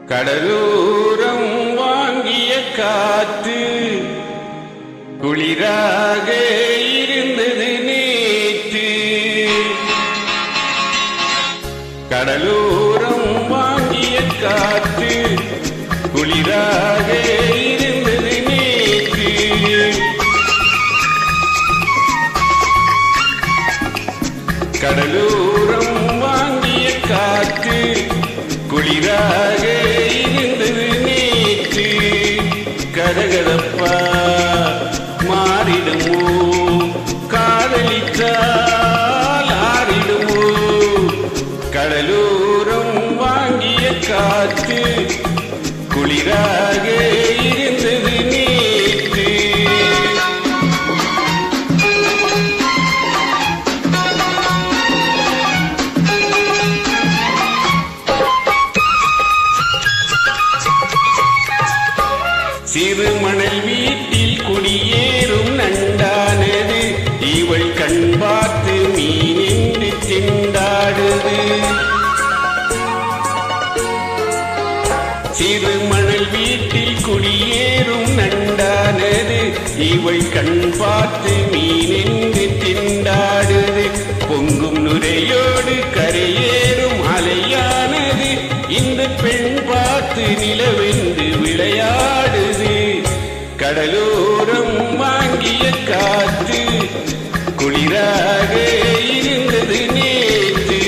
கடலோரம் வாங்கிய காற்று குளிராக இருந்தது நேற்று. கடலோரம் வாங்கிய காற்று குளிராக இருந்தது நேற்று. கடலோரம் வாங்கிய காற்று குளிராக இருந்தது நேற்று. கதகதப்பா மாறிடுமோ, காதலித்தால் ஆறிடுமோ. கடலோரம் வாங்கிய காற்று குளிராக இருந்தது நேற்று. சிறு மணல் வீட்டில் குடியேறும் நண்டானது, இவள் கண் பார்த்து மீனின்று திண்டாடுது. சிறு மணல் வீட்டில் குடியேறும் நண்டானது, இவள் கண் பார்த்து மீனின்று திண்டாடுது. பொங்கும் நுரையோடு கரையேறும் அலையானது, இந்த பெண் பார்த்து நிலவென்று விளையாடுது. கடலோரம் வாங்கிய காற்று குளிராக இருந்தது நேற்று.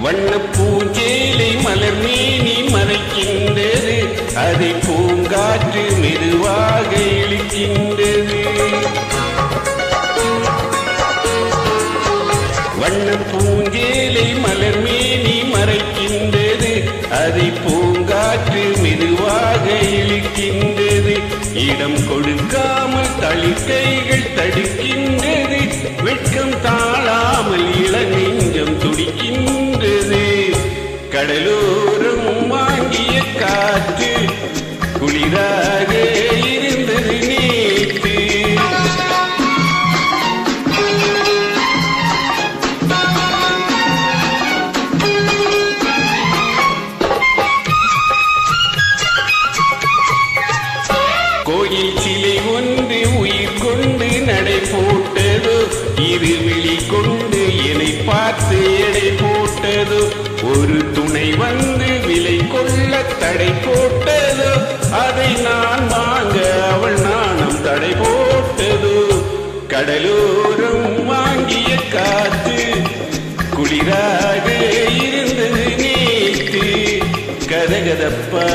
வண்ண பூஞ்சேலை மலர் மேனி மறைக்கின்றது, அதை பூங்காற்று மெதுவாக இழுக்கின்றது. வண்ண பூஞ்சேலை மலர் மேனி மறைக்கின்றது, அதை பூங்காற்று மெதுவாக இழுக்கின்றது. இடம் கொடுக்காமல் தளிர்கைகள் தடுக்கின்றது, வெட்கம் தாழாமல் இளநெஞ்சம் துடிக்கின்றது. கடலோரம் வாங்கிய காற்று குளிராக இருந்தது நேற்று. கோயில் சிலை ஒன்று உயிர் கொண்டு நடை போட்டதோ, இருவிழி கொண்டு என்னை பார்த்து எடை போட்டதோ. ஒரு துணை வந்து விலை கொள்ள தடை போட்டதோ, அதை நான் வாங்க அவள் நாணம் தடை போட்டதோ. கடலோரம் வாங்கிய காற்று குளிராக இருந்தது நேற்று. கதகதப்பா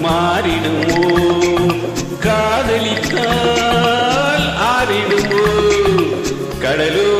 மாறிடுமோ, காதலித்தால் ஆறிடுமோ. கடலோ